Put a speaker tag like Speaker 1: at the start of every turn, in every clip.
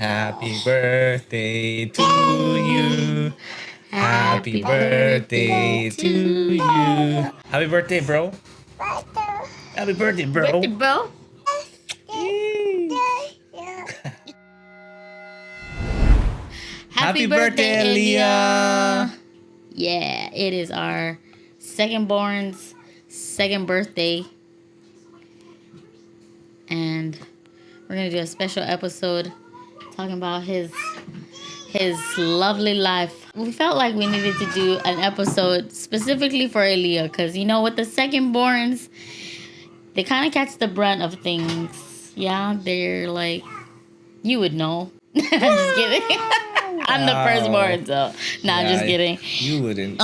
Speaker 1: Happy birthday to you. Happy birthday to you. Happy birthday, bro. Happy birthday, bro.
Speaker 2: Birthday, bro.
Speaker 1: Yay.
Speaker 2: Happy birthday, Elia. Yeah, it is our second born's second birthday. And we're gonna do a special episode talking about his lovely life. We felt like we needed to do an episode specifically for Elia because with the second borns, they kind of catch the brunt of things. Yeah, they're like, you would know. I'm just kidding. I'm the firstborn, so I'm just kidding.
Speaker 1: You wouldn't.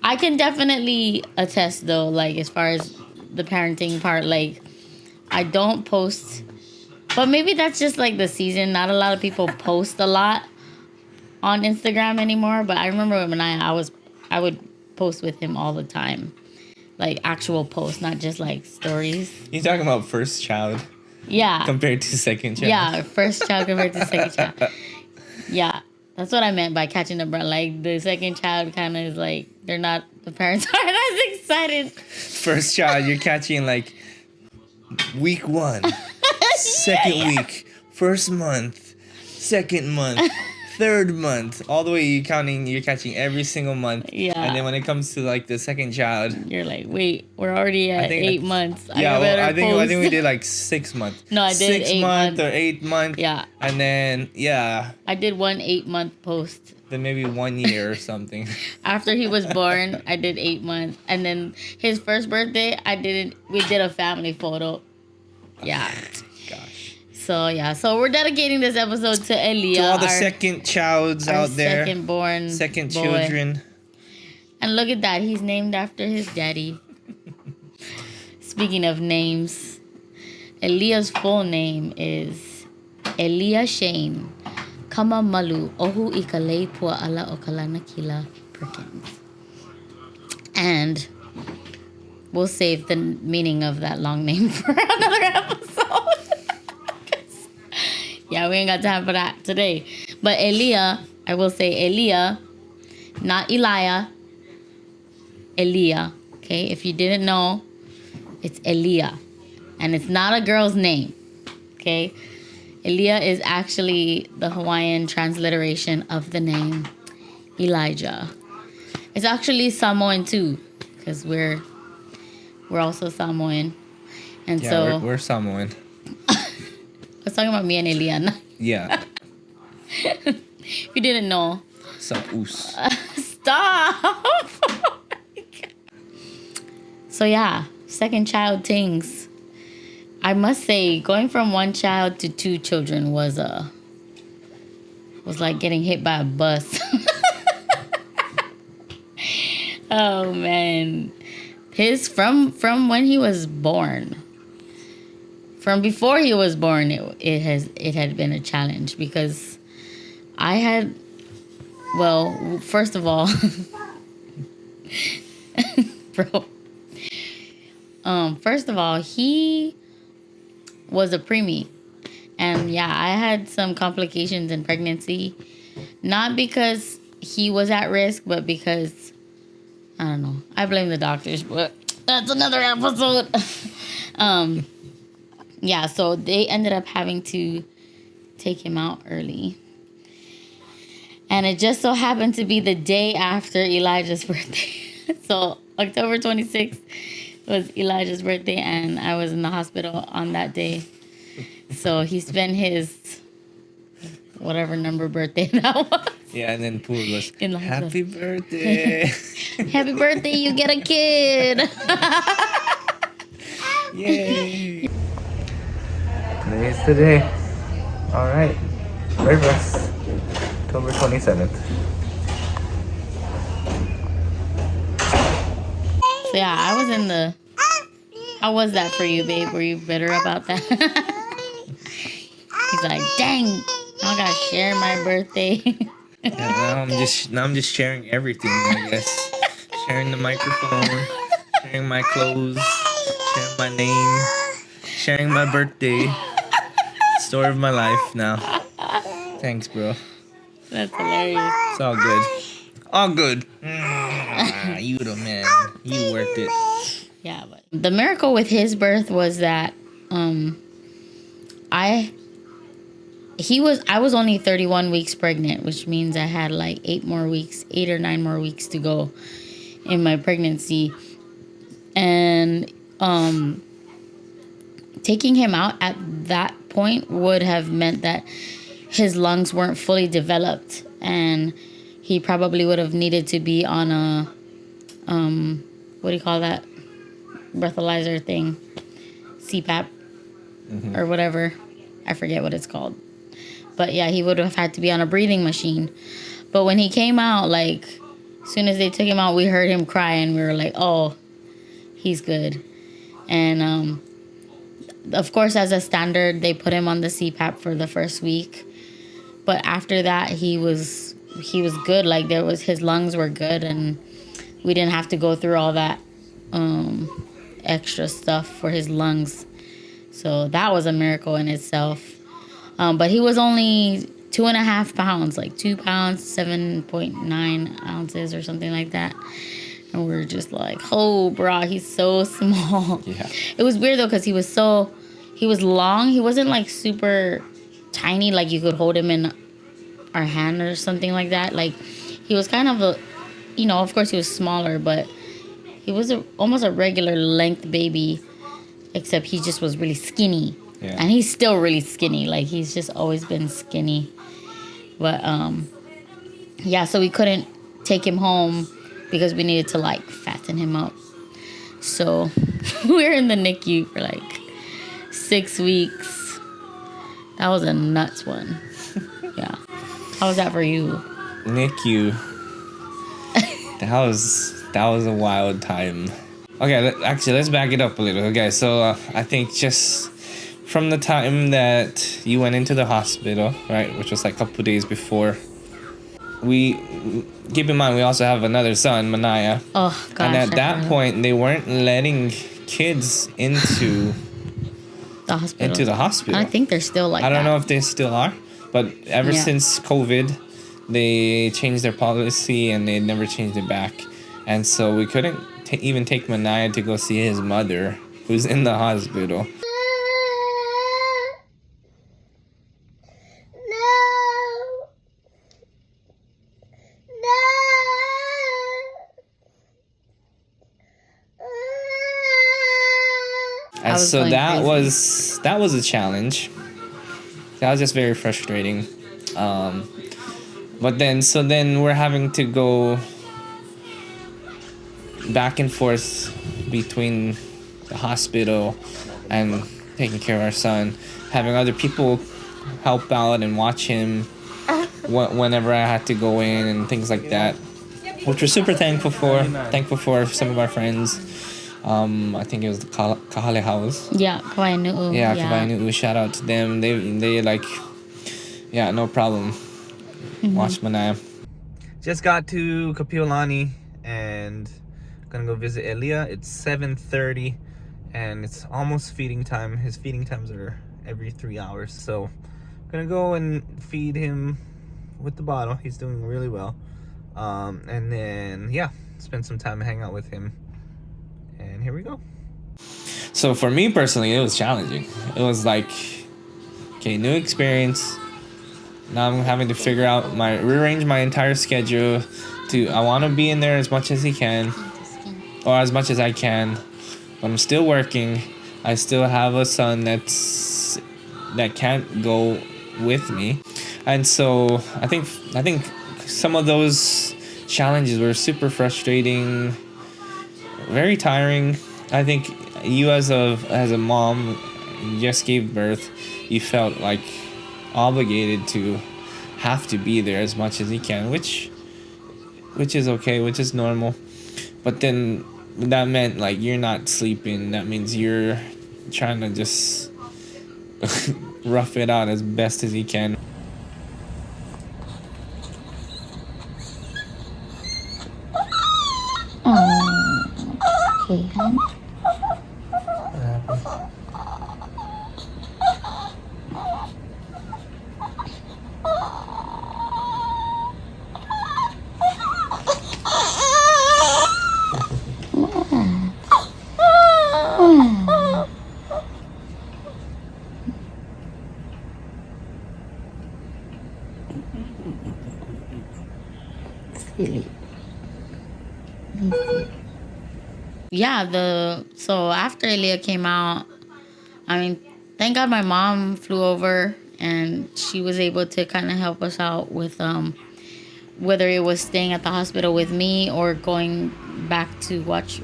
Speaker 2: I can definitely attest though, like as far as the parenting part, like I don't post, but maybe that's just like the season. Not a lot of people post a lot on Instagram anymore. But I remember when I would post with him all the time, like actual posts, not just like stories.
Speaker 1: You talking about first child?
Speaker 2: Yeah.
Speaker 1: Compared to second child.
Speaker 2: Yeah, first child compared to second child. Yeah, that's what I meant by catching the brunt. Like the second child kind of is like the parents aren't as excited.
Speaker 1: First child, you're catching like week 1, second week, first month, second month, third month, all the way you're catching every single month.
Speaker 2: Yeah.
Speaker 1: And then when it comes to like the second child,
Speaker 2: you're like, wait, we're already at 8 months.
Speaker 1: Yeah, I think we did like 6 months.
Speaker 2: No, I did
Speaker 1: 6
Speaker 2: 8
Speaker 1: months
Speaker 2: months.
Speaker 1: or 8 months.
Speaker 2: Yeah.
Speaker 1: And then
Speaker 2: I did one 8-month post.
Speaker 1: Then maybe 1 year or something.
Speaker 2: After he was born, I did 8 months, and then his first birthday, we did a family photo. Yeah.
Speaker 1: Gosh.
Speaker 2: So we're dedicating this episode to Elia,
Speaker 1: to all the second childs out there.
Speaker 2: Second born.
Speaker 1: Second
Speaker 2: boy.
Speaker 1: children.
Speaker 2: And look at that, he's named after his daddy. Speaking of names, Elia's full name is Elia Shane Kamamalu Ohu Ikale Pua Ala Okalana Kila Perkins. And we'll save the meaning of that long name for another episode. Yeah, we ain't got time for that today. But Elia, I will say Elia, not Elia. Elia. Okay, if you didn't know, it's Elia. And it's not a girl's name. Okay? Elia is actually the Hawaiian transliteration of the name Elijah. It's actually Samoan too, because we're also Samoan. And
Speaker 1: yeah,
Speaker 2: so
Speaker 1: we're Samoan.
Speaker 2: I was talking about me and Eliana.
Speaker 1: Yeah.
Speaker 2: If you didn't know.
Speaker 1: Us.
Speaker 2: Stop! So yeah, second child things. I must say, going from one child to 2 children was like getting hit by a bus. Oh man. His from when he was born. From before he was born, it had been a challenge because I had, well, first of all, bro. First of all, he was a preemie, and yeah, I had some complications in pregnancy, not because he was at risk, but because I don't know. I blame the doctors, but that's another episode. Yeah, so they ended up having to take him out early. And it just so happened to be the day after Elijah's birthday. So October 26th was Elijah's birthday, and I was in the hospital on that day. So he spent his whatever number birthday that was.
Speaker 1: Yeah, and then Pool was,
Speaker 2: In the
Speaker 1: happy birthday.
Speaker 2: Happy birthday, you get a kid.
Speaker 1: Yay. Today is today. Alright. Breakfast. October 27th.
Speaker 2: So yeah, how was that for you, babe? Were you bitter about that? He's like, dang, I gotta share my birthday.
Speaker 1: Yeah, now I'm just sharing everything, I guess. Sharing the microphone, sharing my clothes, sharing my name, sharing my birthday. Story of my life now. Thanks, bro.
Speaker 2: That's hilarious.
Speaker 1: It's all good. All good. You the man. You worth it.
Speaker 2: Yeah, but the miracle with his birth was that I was only 31 weeks pregnant, which means I had like 8 or 9 more weeks to go in my pregnancy. And taking him out at that point would have meant that his lungs weren't fully developed, and he probably would have needed to be on a what do you call that breathalyzer thing, CPAP or whatever, I forget what it's called, but yeah, he would have had to be on a breathing machine. But when he came out, like as soon as they took him out, we heard him cry, and we were like, oh, he's good. And of course, as a standard, they put him on the CPAP for the first week, but after that he was good. Like his lungs were good, and we didn't have to go through all that extra stuff for his lungs. So that was a miracle in itself. But he was only 2.5 pounds, like 2 pounds 7.9 ounces or something like that. And we're just like, oh, bro, he's so small.
Speaker 1: Yeah.
Speaker 2: It was weird though, because he was long. He wasn't like super tiny, like you could hold him in our hand or something like that. Like he was kind of of course he was smaller, but he was almost a regular length baby, except he just was really skinny.
Speaker 1: Yeah.
Speaker 2: And he's still really skinny. Like he's just always been skinny. But yeah, so we couldn't take him home because we needed to like fatten him up. So we were in the NICU for like 6 weeks. That was a nuts one. Yeah. How was that for you?
Speaker 1: NICU. That was a wild time. Okay, actually, let's back it up a little. Okay, so I think just from the time that you went into the hospital, right, which was like a couple days before, we keep in mind we also have another son, Manaya.
Speaker 2: Oh gosh.
Speaker 1: And at that point, they weren't letting kids into
Speaker 2: the hospital. I think they're still like that.
Speaker 1: I don't know if they still are, but ever since COVID, they changed their policy and they never changed it back. And so we couldn't even take Manaya to go see his mother, who's in the hospital. And so that was a challenge. That was just very frustrating. But then we're having to go back and forth between the hospital and taking care of our son, having other people help out and watch him whenever I had to go in and things like that, which we're super thankful for. Thankful for some of our friends. I think it was the Kahale House.
Speaker 2: Yeah, Kawai Nu'u.
Speaker 1: Yeah, Kawai Nu'u. Shout out to them. They like, yeah, no problem. Watch Manaya. Just got to Kapiolani and gonna go visit Elia. It's 7:30 and it's almost feeding time. His feeding times are every 3 hours. So gonna go and feed him with the bottle. He's doing really well. And then spend some time hanging out with him. And here we go. So for me personally, it was challenging. It was like, okay, new experience. Now I'm having to figure out rearrange my entire schedule I want to be in there as much as he can, or as much as I can, but I'm still working. I still have a son that can't go with me. And so I think some of those challenges were super frustrating, very tiring. I think you as a mom, you just gave birth, you felt like obligated to have to be there as much as you can, which is okay, which is normal. But then that meant like you're not sleeping. That means you're trying to just rough it out as best as you can.
Speaker 2: Okay, hon. Silly. Yeah, so after Elia came out, I mean, thank God my mom flew over and she was able to kind of help us out with whether it was staying at the hospital with me or going back to watch.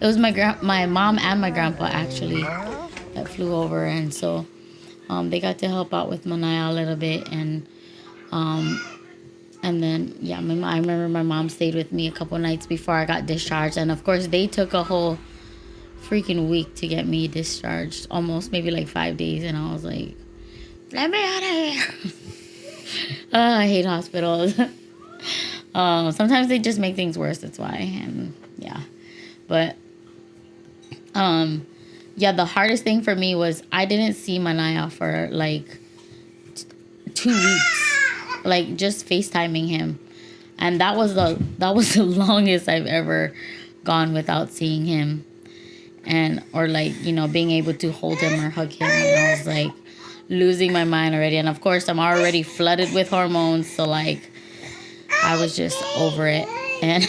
Speaker 2: It was my mom and my grandpa actually that flew over, and so they got to help out with Manaya a little bit, um, and then yeah, I remember my mom stayed with me a couple nights before I got discharged, and of course they took a whole freaking week to get me discharged, almost maybe like 5 days, and I was like, let me out of here. I hate hospitals. Sometimes they just make things worse. That's why, and yeah, but yeah, the hardest thing for me was I didn't see Manaya for like 2 weeks, like just FaceTiming him, and that was the longest I've ever gone without seeing him, and or like being able to hold him or hug him, and I was like losing my mind already, and of course I'm already flooded with hormones, so like I was just over it, and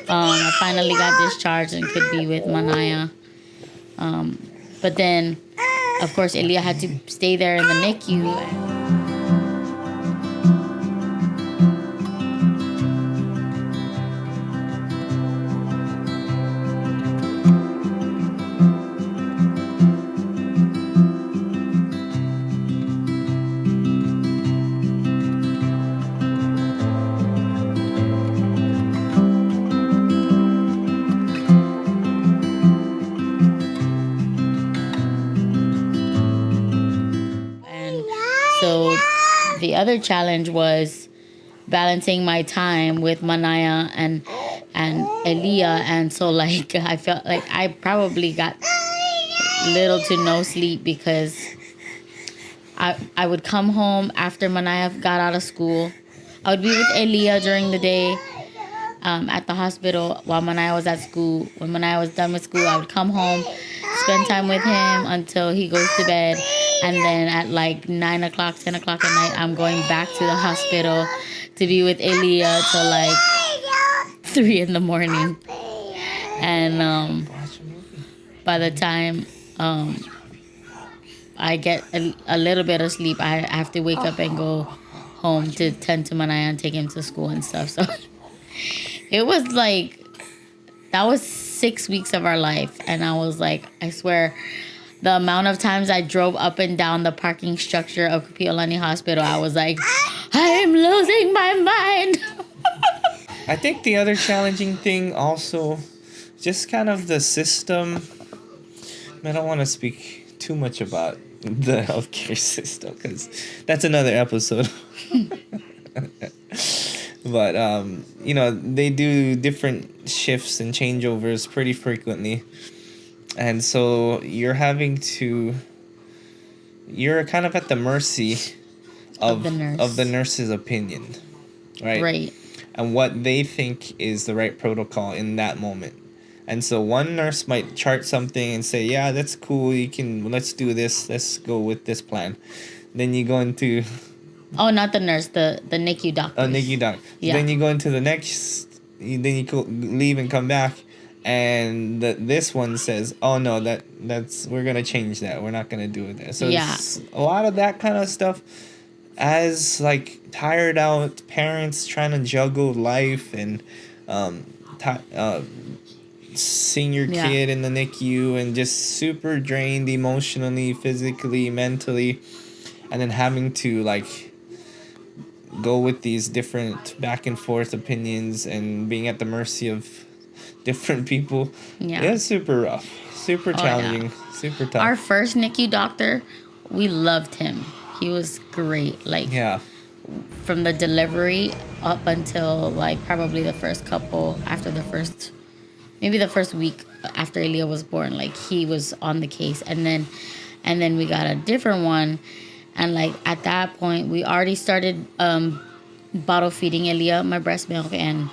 Speaker 2: I finally got discharged and could be with Manaya. But then, of course, Elia had to stay there in the NICU. And so the other challenge was balancing my time with Manaya and Elia, and so like I felt like I probably got little to no sleep because I would come home after Manaya got out of school. I would be with Elia during the day at the hospital while Manaya was at school. When Manaya was done with school, I would come home, spend time with him until he goes to bed. And then at like 9 o'clock, 10 o'clock at night, I'm going back to the hospital to be with Elia till like 3 in the morning. And by the time I get a little bit of sleep, I have to wake up and go home to tend to Manaya and take him to school and stuff. So it was like, that was 6 weeks of our life. And I was like, I swear, the amount of times I drove up and down the parking structure of Kapiolani Hospital, I was like, I'm losing my mind.
Speaker 1: I think the other challenging thing also, just kind of the system. I don't want to speak too much about the healthcare system because that's another episode. But they do different shifts and changeovers pretty frequently, and so you're kind of at the mercy of the nurse's opinion, right?
Speaker 2: Right.
Speaker 1: And what they think is the right protocol in that moment. And so one nurse might chart something and say, yeah, that's cool, let's do this, let's go with this plan. Then you go into...
Speaker 2: Oh, not the nurse, the NICU doctor.
Speaker 1: Oh, NICU doc. Yeah. Then you go into the next, then you leave and come back, and this one says, oh no, we're going to change that, we're not going to do it there. So it's a lot of that kind of stuff. As like tired out parents trying to juggle life and seeing your kid in the NICU and just super drained emotionally, physically, mentally, and then having to like go with these different back and forth opinions and being at the mercy of different people. Yeah, it's super rough, super challenging, super tough.
Speaker 2: Our first NICU doctor, we loved him. He was great. Like, from the delivery up until like probably the first couple after maybe the first week after Elia was born, like he was on the case, and then we got a different one, and like at that point we already started bottle feeding Elia my breast milk, and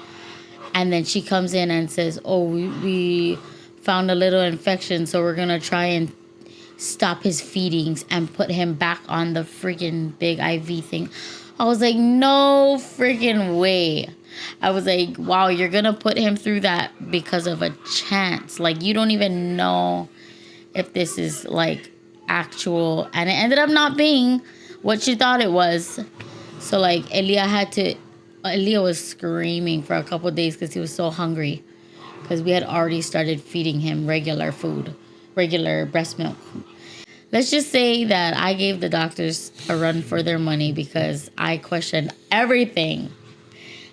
Speaker 2: then she comes in and says, oh, we found a little infection, so we're gonna try and stop his feedings and put him back on the freaking big IV thing. I was like, no freaking way. I was like, wow, you're going to put him through that because of a chance. Like, you don't even know if this is like actual. And it ended up not being what you thought it was. So like Elia was screaming for a couple of days because he was so hungry. Because we had already started feeding him regular food, regular breast milk. Let's just say that I gave the doctors a run for their money because I questioned everything.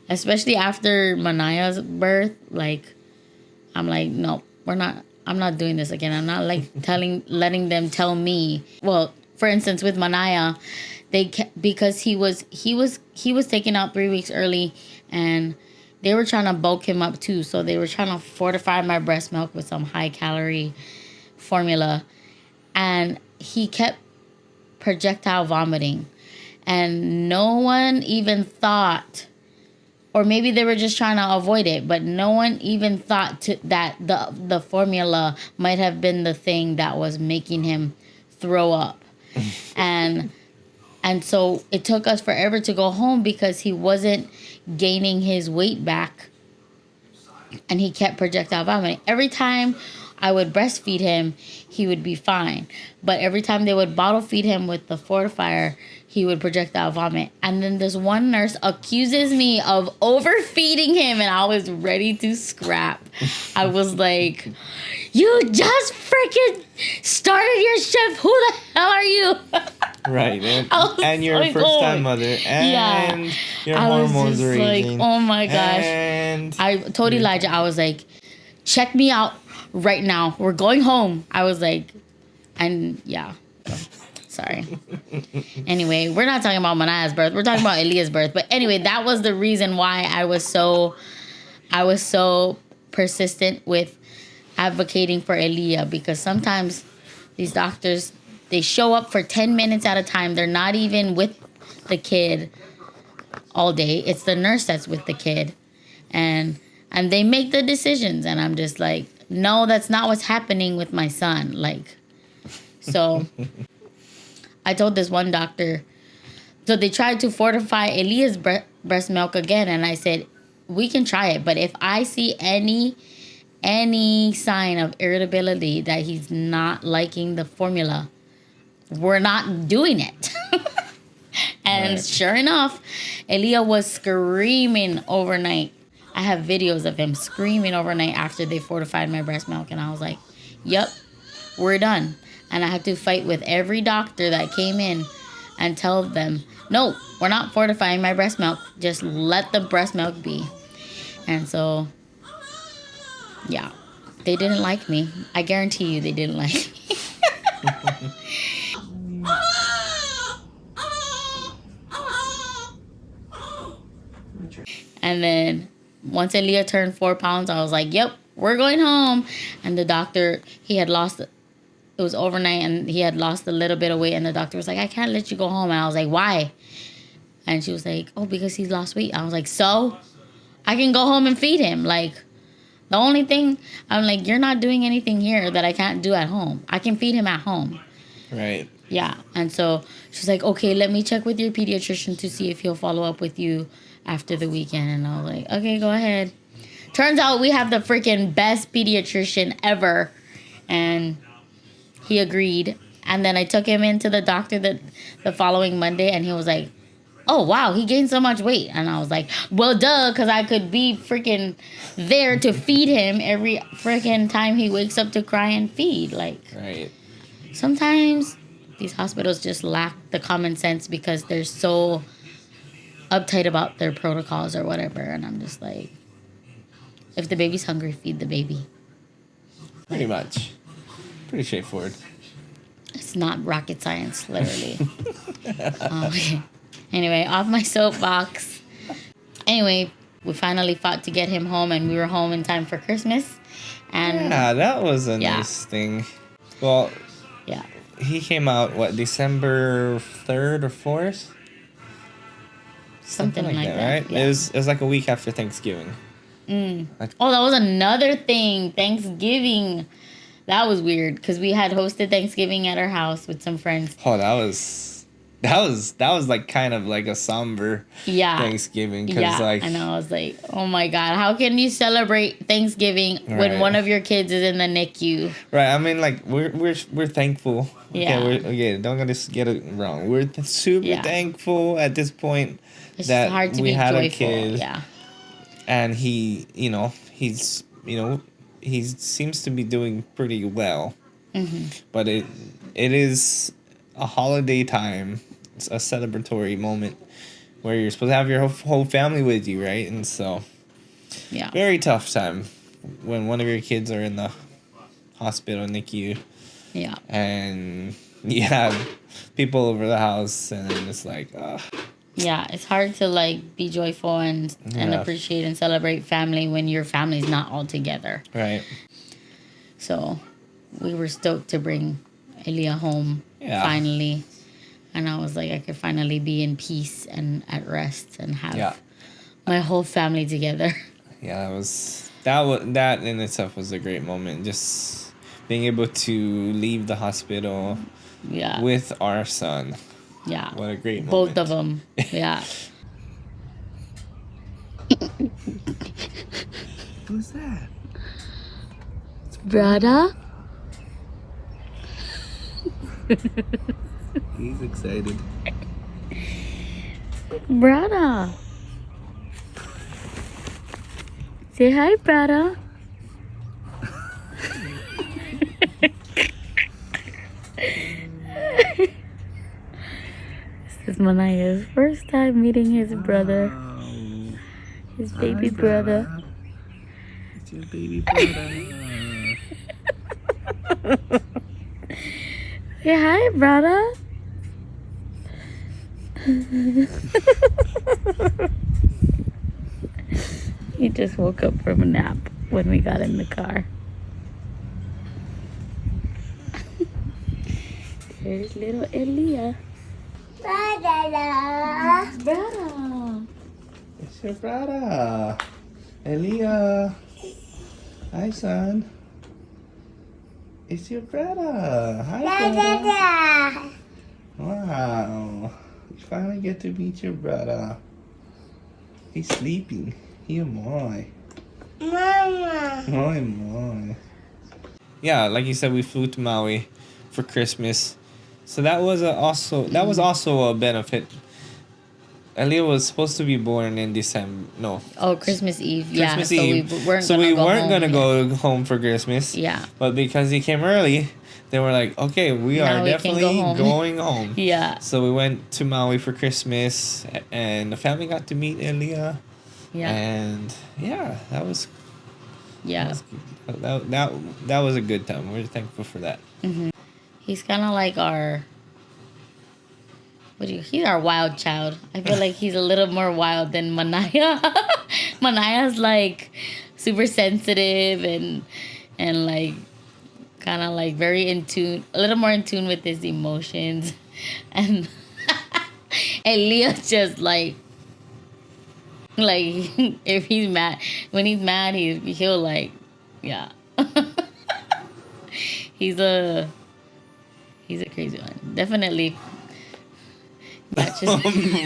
Speaker 2: Especially after Manaya's birth. Like, I'm like, no, I'm not doing this again. I'm not like letting them tell me. Well, for instance, with Manaya, because he was taken out 3 weeks early, and they were trying to bulk him up too. So they were trying to fortify my breast milk with some high calorie formula, and he kept projectile vomiting, and no one even thought. Or maybe they were just trying to avoid it, but no one even thought that the formula might have been the thing that was making him throw up. and so it took us forever to go home because he wasn't gaining his weight back. And he kept projectile vomiting. Every time I would breastfeed him, he would be fine. But every time they would bottle feed him with the fortifier, he would projectile vomit. And then this one nurse accuses me of overfeeding him, and I was ready to scrap. I was like, you just freaking started your shift. Who the hell are you?
Speaker 1: Right. And you're a first-time mother. And your hormones are raging.
Speaker 2: Like, oh my gosh.
Speaker 1: And
Speaker 2: I told Elijah, I was like, check me out right now. We're going home. I was like, and yeah. Sorry. Anyway, we're not talking about Manaya's birth. We're talking about Elia's birth. But anyway, that was the reason why I was so persistent with advocating for Elia, because sometimes these doctors, they show up for 10 minutes at a time. They're not even with the kid all day. It's the nurse that's with the kid. And they make the decisions. And I'm just like, no, that's not what's happening with my son. Like, so I told this one doctor, so they tried to fortify Elia's breast milk again. And I said, we can try it. But if I see any sign of irritability that he's not liking the formula, we're not doing it. And sure enough, Elia was screaming overnight. I have videos of him screaming overnight after they fortified my breast milk. And I was like, yep, we're done. And I had to fight with every doctor that came in and tell them, no, we're not fortifying my breast milk. Just let the breast milk be. And so, yeah, they didn't like me. I guarantee you they didn't like me. And then once Elia turned 4 pounds, I was like, yep, we're going home. And the doctor, he had lost, it was overnight, and he had lost a little bit of weight. And the doctor was like, I can't let you go home. And I was like, why? And she was like, oh, because he's lost weight. I was like, so? I can go home and feed him. Like, the only thing, I'm like, you're not doing anything here that I can't do at home. I can feed him at home.
Speaker 1: Right.
Speaker 2: Yeah. And so she's like, okay, let me check with your pediatrician to see if he'll follow up with you after the weekend. And I was like, okay, go ahead. Turns out we have the freaking best pediatrician ever. And he agreed. And then I took him into the doctor the following Monday, and he was like, oh, wow, he gained so much weight. And I was like, well, duh, because I could be freaking there to feed him every freaking time he wakes up to cry and feed. Like,
Speaker 1: right.
Speaker 2: Sometimes these hospitals just lack the common sense because they're so uptight about their protocols or whatever. And I'm just like, if the baby's hungry, feed the baby.
Speaker 1: Pretty much. Pretty straightforward.
Speaker 2: It's not rocket science, literally. Okay. Anyway, off my soapbox. Anyway, we finally fought to get him home, and we were home in time for Christmas. And
Speaker 1: yeah, that was a nice thing. Well,
Speaker 2: yeah,
Speaker 1: he came out, December 3rd or 4th? Something like that, right? Yeah. It was like a week after Thanksgiving.
Speaker 2: That was another thing. Thanksgiving. That was weird because we had hosted Thanksgiving at our house with some friends.
Speaker 1: Oh, that was that was like kind of like a somber
Speaker 2: Yeah.
Speaker 1: Thanksgiving, because
Speaker 2: Yeah,
Speaker 1: like,
Speaker 2: I know. I was like, oh my God, how can you celebrate Thanksgiving when
Speaker 1: Right.
Speaker 2: one of your kids is in the NICU?
Speaker 1: right. I mean, like we're thankful.
Speaker 2: Yeah.
Speaker 1: Don't get it wrong. We're super
Speaker 2: Yeah.
Speaker 1: thankful at this point
Speaker 2: It's
Speaker 1: that
Speaker 2: hard to
Speaker 1: we
Speaker 2: be
Speaker 1: had a
Speaker 2: joyful.
Speaker 1: kid,
Speaker 2: Yeah.
Speaker 1: and he he seems to be doing pretty well. But it is a holiday time. It's a celebratory moment where you're supposed to have your whole family with you, right? And so,
Speaker 2: Yeah.
Speaker 1: very tough time when one of your kids are in the hospital NICU,
Speaker 2: Yeah.
Speaker 1: and you have people over the house, and it's like,
Speaker 2: Yeah. It's hard to like be joyful and
Speaker 1: Yeah.
Speaker 2: appreciate and celebrate family when your family's not all together.
Speaker 1: right.
Speaker 2: So we were stoked to bring Elia home
Speaker 1: Yeah.
Speaker 2: finally. And I was like, I could finally be in peace and at rest and have
Speaker 1: Yeah.
Speaker 2: my whole family together.
Speaker 1: Yeah, that in itself was a great moment. Just being able to leave the hospital
Speaker 2: Yeah.
Speaker 1: with our son.
Speaker 2: Yeah.
Speaker 1: What a great
Speaker 2: Both
Speaker 1: moment.
Speaker 2: of them. Yeah.
Speaker 1: Who's that?
Speaker 2: Brother?
Speaker 1: He's excited.
Speaker 2: Brother. Say hi, brother. This is Manaya's first time meeting his brother, his baby brother.
Speaker 1: It's your baby brother.
Speaker 2: Say hi, brother. He just woke up from a nap when we got in the car. There's little Elia. Brother.
Speaker 1: It's your brother. Elia. Hi, son. It's your brother. Hi, brother. Wow. You finally get to meet your brother. He's sleeping. Here, my.
Speaker 3: Mama.
Speaker 1: My. Yeah, like you said, we flew to Maui for Christmas. So that was also a benefit. Elia was supposed to be born in December. No,
Speaker 2: Oh, Christmas Eve.
Speaker 1: Christmas
Speaker 2: Yeah,
Speaker 1: Eve.
Speaker 2: so we weren't
Speaker 1: gonna
Speaker 2: home
Speaker 1: go home for Christmas.
Speaker 2: yet. Yeah.
Speaker 1: But because he came early, they were like, okay, we
Speaker 2: Now
Speaker 1: are
Speaker 2: we can go
Speaker 1: definitely
Speaker 2: home.
Speaker 1: going home.
Speaker 2: Yeah.
Speaker 1: So we went to Maui for Christmas, and the family got to meet Elia.
Speaker 2: Yeah.
Speaker 1: And yeah, that was
Speaker 2: Yeah.
Speaker 1: that was a good time. We're thankful for that.
Speaker 2: He's kind of like our. He's our wild child. I feel like he's a little more wild than Manaya. Manaya's like super sensitive and like kind of like very in tune, a little more in tune with his emotions, and Elia's just like if he's mad, when he's mad, he'll like, yeah. He's a crazy one, definitely.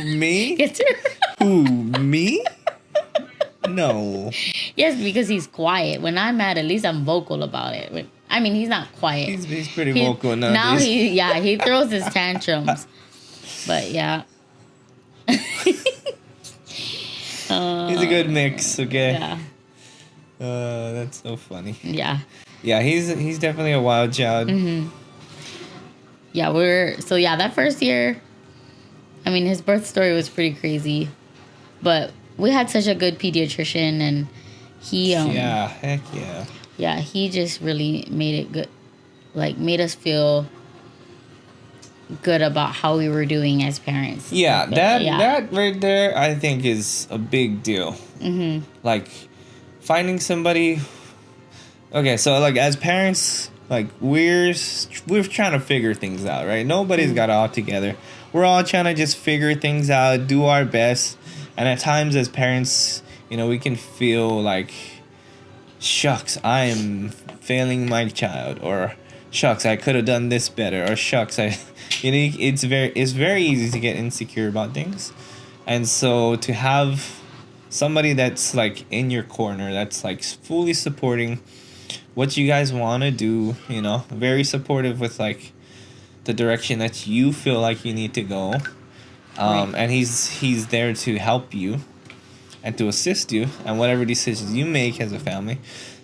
Speaker 1: Me?
Speaker 2: Gets her.
Speaker 1: Who? Me? No.
Speaker 2: Yes, because he's quiet. When I'm mad, at least I'm vocal about it. I mean, he's not quiet.
Speaker 1: He's pretty vocal nowadays.
Speaker 2: Now he throws his tantrums. But yeah.
Speaker 1: He's a good mix, okay?
Speaker 2: Yeah.
Speaker 1: That's so funny.
Speaker 2: Yeah.
Speaker 1: Yeah, he's definitely a wild child.
Speaker 2: Yeah, that first year, I mean, his birth story was pretty crazy. But we had such a good pediatrician, and he
Speaker 1: yeah, heck yeah.
Speaker 2: Yeah, he just really made it good. Like, made us feel good about how we were doing as parents.
Speaker 1: Yeah,
Speaker 2: But,
Speaker 1: that right there, I think, is a big deal. Like, finding somebody. Okay, so like as parents, like we're trying to figure things out, right? Nobody's got it all together. We're all trying to just figure things out, do our best, and at times as parents, we can feel like, shucks, I am failing my child, or shucks, I could have done this better, or shucks, it's very easy to get insecure about things, and so to have somebody that's like in your corner, that's like fully supporting what you guys want to do, very supportive with like the direction that you feel like you need to go,
Speaker 2: Right.
Speaker 1: and he's there to help you and to assist you and whatever decisions you make as a family.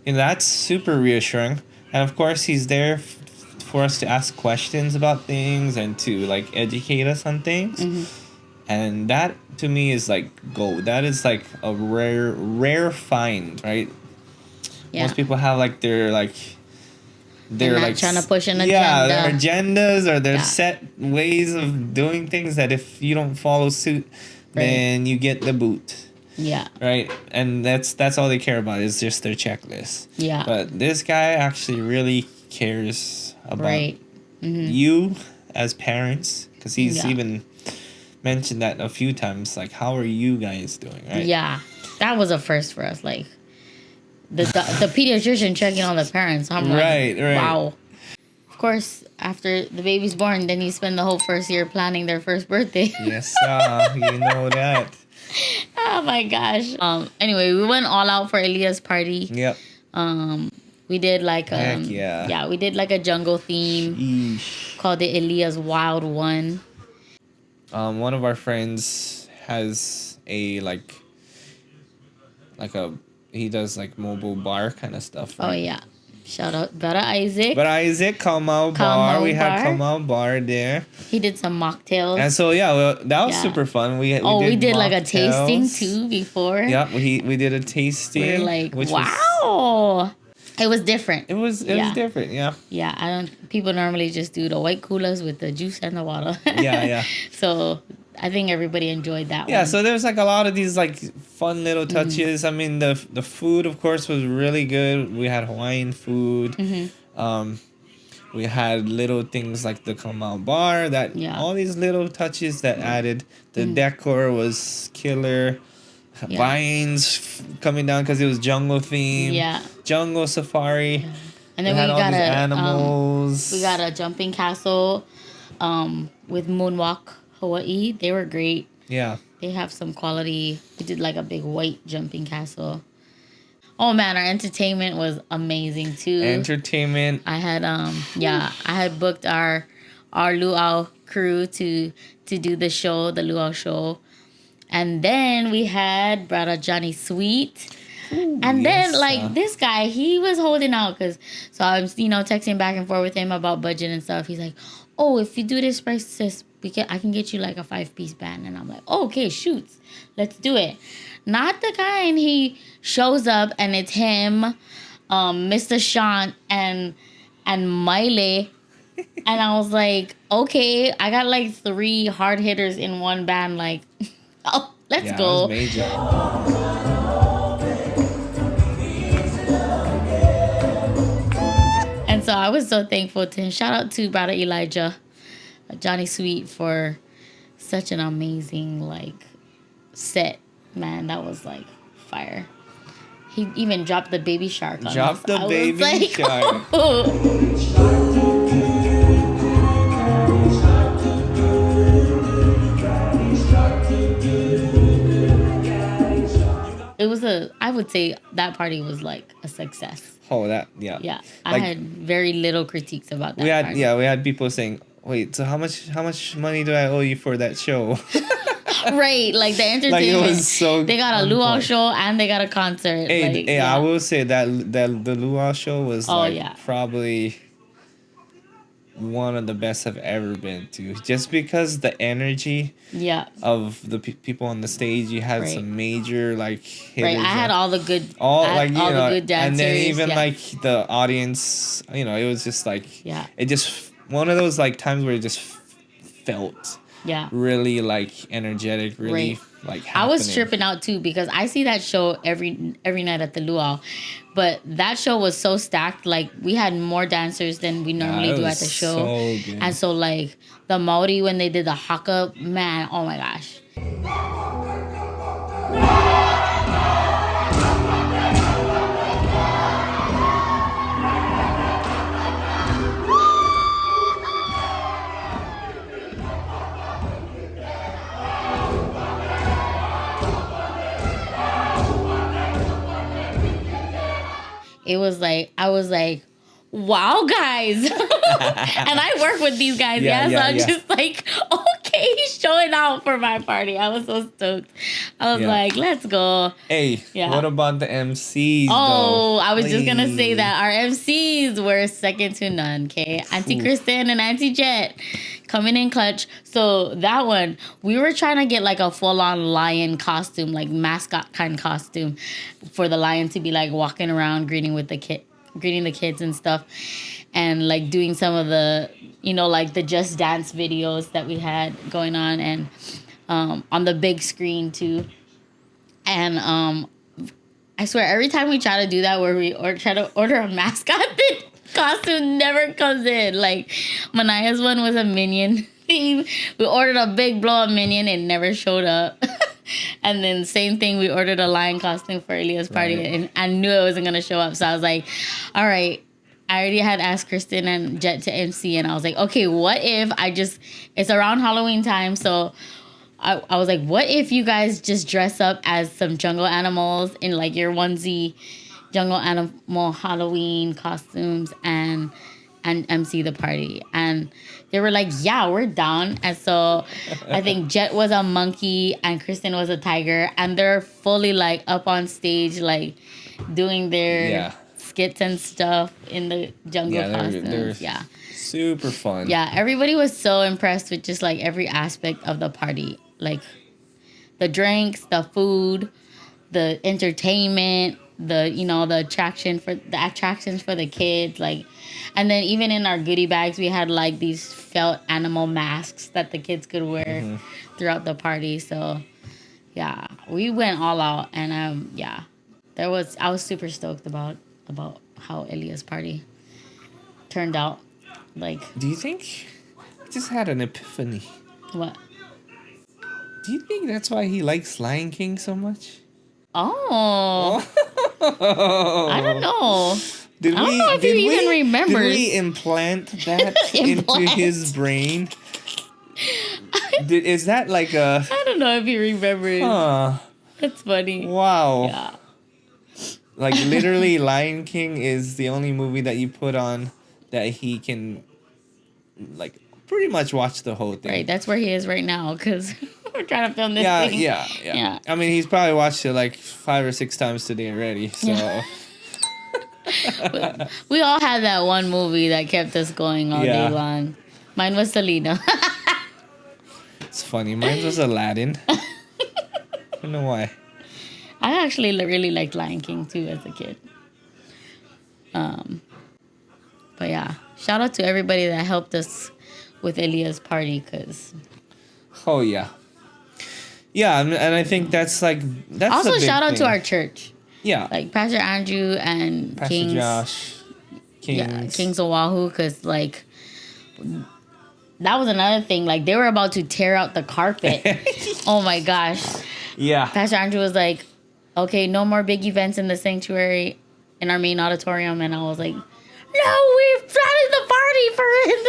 Speaker 1: That's super reassuring. And of course, he's there for us to ask questions about things and to like educate us on things. And that to me is like gold. That is like a rare find, right?
Speaker 2: Yeah.
Speaker 1: Most people have like they're
Speaker 2: not
Speaker 1: like
Speaker 2: trying to push an
Speaker 1: yeah, their
Speaker 2: agenda.
Speaker 1: agendas or their
Speaker 2: Yeah.
Speaker 1: set ways of doing things that if you don't follow suit, then you get the boot.
Speaker 2: Yeah.
Speaker 1: Right, and that's all they care about is just their checklist.
Speaker 2: Yeah.
Speaker 1: But this guy actually really cares about
Speaker 2: Right.
Speaker 1: you as parents, because he's
Speaker 2: Yeah.
Speaker 1: even mentioned that a few times. Like, how are you guys doing? Right.
Speaker 2: Yeah. That was a first for us. Like the pediatrician checking on the parents. I'm like,
Speaker 1: Right.
Speaker 2: wow. Of course, after the baby's born, then you spend the whole first year planning their first birthday.
Speaker 1: Yes, you know that.
Speaker 2: Oh my gosh. Anyway, we went all out for Elia's party.
Speaker 1: Yep.
Speaker 2: We did like
Speaker 1: Heck yeah.
Speaker 2: we did like a jungle theme
Speaker 1: Eesh.
Speaker 2: called the Elia's Wild One.
Speaker 1: One of our friends has a he does like mobile bar kind of stuff. Right?
Speaker 2: Oh yeah. Shout out Brother Isaac.
Speaker 1: But Isaac, Kamau Bar. We had
Speaker 2: Bar.
Speaker 1: Kamau Bar there.
Speaker 2: He did some mocktails.
Speaker 1: And so that was
Speaker 2: Yeah.
Speaker 1: super fun. We
Speaker 2: did like a tasting
Speaker 1: mocktails.
Speaker 2: too before.
Speaker 1: Yeah, we did a tasting.
Speaker 2: We were like,
Speaker 1: which
Speaker 2: wow. It was different.
Speaker 1: It was different. Yeah.
Speaker 2: Yeah, people normally just do the white coolers with the juice and the water.
Speaker 1: Yeah.
Speaker 2: So I think everybody enjoyed that
Speaker 1: Yeah,
Speaker 2: one.
Speaker 1: so there's like a lot of these like fun little touches. I mean, the food of course was really good. We had Hawaiian food. We had little things like the Kamau bar all these little touches that added. The decor was killer.
Speaker 2: Yeah.
Speaker 1: Vines coming down because it was jungle theme.
Speaker 2: Yeah.
Speaker 1: Jungle safari.
Speaker 2: And then
Speaker 1: We had all
Speaker 2: got
Speaker 1: these
Speaker 2: a
Speaker 1: animals.
Speaker 2: we got a jumping castle with Moonwalk Hawaii. They were great.
Speaker 1: Yeah.
Speaker 2: They have some quality. We did like a big white jumping castle. Oh man, our entertainment was amazing too.
Speaker 1: Entertainment.
Speaker 2: I had I had booked our luau crew to do the show, the luau show. And then we had Brother Johnny Sweet. And then this guy, he was holding out so I was, texting back and forth with him about budget and stuff. He's like, "Oh, if you do this price, sis, I can get you like a 5-piece band." And I'm like, "Oh, okay, shoots. Let's do it." Not the kind he shows up and it's him, Mr. Shant and Miley. And I was like, okay, I got like 3 hard hitters in one band. Like, oh, let's go.
Speaker 1: It was major.
Speaker 2: And so I was so thankful to him. Shout out to Brother Elijah, Johnny Sweet, for such an amazing set. Man, that was like fire. He even dropped the baby shark on us.
Speaker 1: Dropped the
Speaker 2: I was
Speaker 1: baby
Speaker 2: like,
Speaker 1: shark.
Speaker 2: oh. It was I would say that party was like a success.
Speaker 1: Oh, yeah.
Speaker 2: Yeah, I had very little critiques about that.
Speaker 1: We
Speaker 2: party.
Speaker 1: had people saying, "Wait, so how much money do I owe you for that show?"
Speaker 2: Right, like the entertainment.
Speaker 1: Like it was so.
Speaker 2: They got a
Speaker 1: on
Speaker 2: luau
Speaker 1: point.
Speaker 2: show and they got a concert.
Speaker 1: Hey, I will say that the luau show was probably one of the best I've ever been to. Just because the energy of the people on the stage, you had some major hitters.
Speaker 2: Right, I had all the good,
Speaker 1: the
Speaker 2: good dancers.
Speaker 1: and then even the audience, it was just it just one of those times where it just felt really energetic, really happening.
Speaker 2: I was tripping out too because I see that show every night at the luau, but that show was so stacked. Like we had more dancers than we normally do at the show,
Speaker 1: so good.
Speaker 2: and so the Maori when they did the haka, man, oh my gosh. it was like, I was like, wow, guys. And I work with these guys,
Speaker 1: Yeah,
Speaker 2: so I'm
Speaker 1: yeah.
Speaker 2: just like, okay, he's showing out for my party. I was so stoked. I was
Speaker 1: Yeah.
Speaker 2: like, let's go.
Speaker 1: Hey,
Speaker 2: Yeah.
Speaker 1: what about the MCs
Speaker 2: Oh,
Speaker 1: though?
Speaker 2: I was just gonna say
Speaker 1: Hey.
Speaker 2: that our MCs were second to none. Okay, Auntie
Speaker 1: Oof.
Speaker 2: Kristen and Auntie Jet coming in clutch. So that one, we were trying to get like a full-on lion costume, like mascot kind costume, for the lion to be like walking around greeting the kids and stuff, and like doing some of the, like the Just Dance videos that we had going on, and on the big screen too, and I swear, every time we try to do that, where we try to order a mascot, the costume never comes in. Like, Manaya's one was a minion theme. We ordered a big blow-up minion, it never showed up. And then same thing, we ordered a lion costume for Elia's party,
Speaker 1: Right.
Speaker 2: and I knew it wasn't gonna show up. So I was like, all right. I already had asked Kristen and Jet to MC, and I was like, okay, what if it's around Halloween time, so I was like, what if you guys just dress up as some jungle animals in like your onesie jungle animal Halloween costumes and MC the party? And they were like, yeah, we're down. And so I think Jet was a monkey and Kristen was a tiger, and they're fully like up on stage, like doing their skits and stuff in the jungle costumes.
Speaker 1: They're super fun.
Speaker 2: Yeah, everybody was so impressed with just like every aspect of the party. Like the drinks, the food, the entertainment, the attractions for the kids, like, and then even in our goodie bags we had like these felt animal masks that the kids could wear throughout the party. So yeah, we went all out, and I was super stoked about how Elia's party turned out. Like,
Speaker 1: Do you think I just had an epiphany?
Speaker 2: what?
Speaker 1: Do you think that's why he likes Lion King so much?
Speaker 2: Oh, I don't know.
Speaker 1: Did
Speaker 2: I don't know if he even remembers.
Speaker 1: Did we implant that into his brain? Is that like a...
Speaker 2: I don't know if he remembers.
Speaker 1: Huh.
Speaker 2: That's funny.
Speaker 1: Wow.
Speaker 2: Yeah.
Speaker 1: Like, literally, Lion King is the only movie that you put on that he can, like, pretty much watch the whole thing.
Speaker 2: Right, that's where he is right now, because we're trying to film this thing.
Speaker 1: Yeah. I mean, he's probably watched it like 5 or 6 times today already. So
Speaker 2: we all had that one movie that kept us going all day
Speaker 1: Yeah.
Speaker 2: long. Mine was Selena.
Speaker 1: it's funny. Mine was Aladdin. I don't know why.
Speaker 2: I actually really liked Lion King too as a kid. But yeah, shout out to everybody that helped us with Elia's party, because
Speaker 1: Oh yeah. Yeah, and I think that's a
Speaker 2: also
Speaker 1: big
Speaker 2: shout out
Speaker 1: thing.
Speaker 2: to our church,
Speaker 1: Yeah.
Speaker 2: like Pastor Andrew and
Speaker 1: Pastor
Speaker 2: Kings.
Speaker 1: Josh.
Speaker 2: Kings Oahu, because like that was another thing. Like, they were about to tear out the carpet. Oh my gosh.
Speaker 1: Yeah.
Speaker 2: Pastor Andrew was like, okay, no more big events in the sanctuary, in our main auditorium. And I was like, no, we're planning the party for in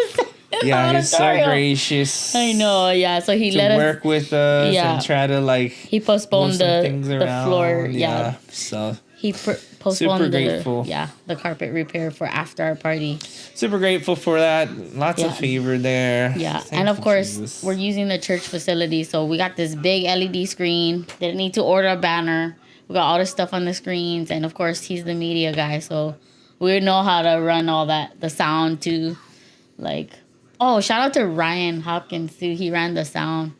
Speaker 2: the
Speaker 1: Yeah, he's so
Speaker 2: auditorium.
Speaker 1: gracious.
Speaker 2: I know, yeah. So he
Speaker 1: To
Speaker 2: let us.
Speaker 1: work with us
Speaker 2: Yeah.
Speaker 1: and try to like
Speaker 2: He postponed
Speaker 1: move some
Speaker 2: the
Speaker 1: things around.
Speaker 2: floor. Yeah.
Speaker 1: So
Speaker 2: He postponed
Speaker 1: Super grateful.
Speaker 2: the carpet repair for after our party.
Speaker 1: super grateful for that. Lots
Speaker 2: Yeah.
Speaker 1: of favor there.
Speaker 2: Yeah,
Speaker 1: Thank
Speaker 2: and of
Speaker 1: you,
Speaker 2: course,
Speaker 1: Jesus.
Speaker 2: we're using the church facility, so we got this big LED screen. Didn't need to order a banner. We got all the stuff on the screens, and of course, he's the media guy, so we know how to run all that, the sound too. Like, oh, shout out to Ryan Hopkins too. He ran the sound.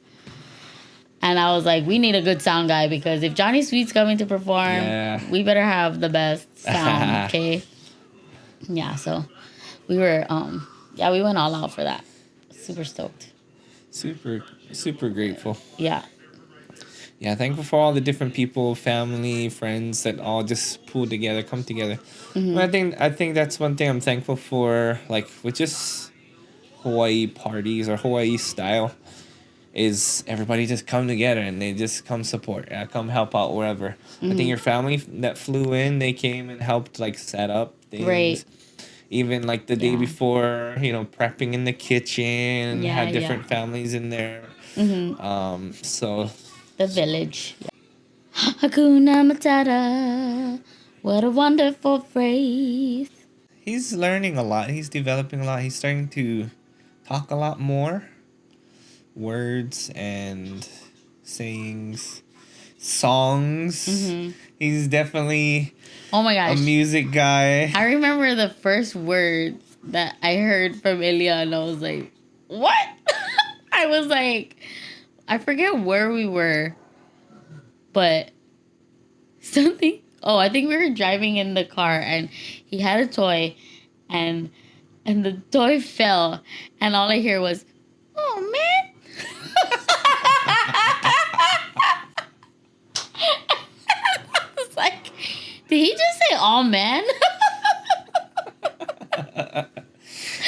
Speaker 2: And I was like, we need a good sound guy, because if Johnny Sweet's coming to perform, we better have the best sound, okay? Yeah, so we were, we went all out for that. Super stoked.
Speaker 1: Super grateful.
Speaker 2: Yeah.
Speaker 1: Yeah, thankful for all the different people, family, friends that all just pulled together, come together. But I think that's one thing I'm thankful for, like with just Hawaii parties or Hawaii style, is everybody just come together and they just come support, come help out wherever. I think your family that flew in, they came and helped like set up things.
Speaker 2: Right.
Speaker 1: Even like the day before, prepping in the kitchen, had different families in there. So
Speaker 2: The village. Hakuna Matata. What a wonderful phrase.
Speaker 1: He's learning a lot. He's developing a lot. He's starting to talk a lot more. Words and sayings, songs. He's definitely
Speaker 2: Oh my
Speaker 1: a
Speaker 2: gosh.
Speaker 1: music guy.
Speaker 2: I remember the first words that I heard from Elia, and I was like, what? I was like, I forget where we were, but something. Oh, I think we were driving in the car, and he had a toy, and the toy fell, and all I hear was, "Oh man!" I was like, did he just say "oh man"?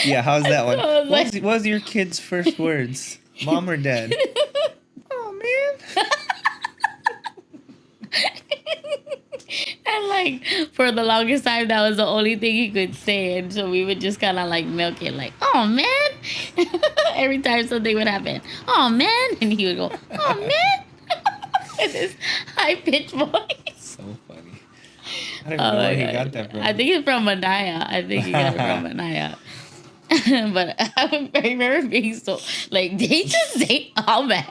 Speaker 1: Yeah, how's that one?
Speaker 2: I was like-
Speaker 1: What was your kid's first words? Mom or dad? Oh man.
Speaker 2: And like for the longest time, that was the only thing he could say, and so we would just kind of like milk it, like, "Oh man!" Every time something would happen, "Oh man," and he would go, "Oh man," with his high pitched voice.
Speaker 1: So funny. I don't even know where he got that from.
Speaker 2: I think it's from Manaya. I think he got it from Manaya. But I remember being so like, did he just say "oh man"?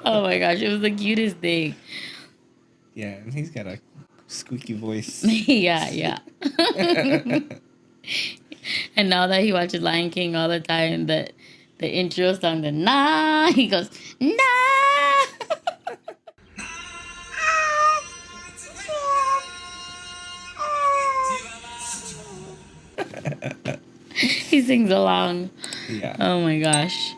Speaker 2: Oh my gosh, it was the cutest thing.
Speaker 1: Yeah, and he's got a squeaky voice.
Speaker 2: Yeah. And now that he watches Lion King all the time, the intro song, the "nah," he goes, "nah." He sings along.
Speaker 1: Yeah.
Speaker 2: Oh my gosh.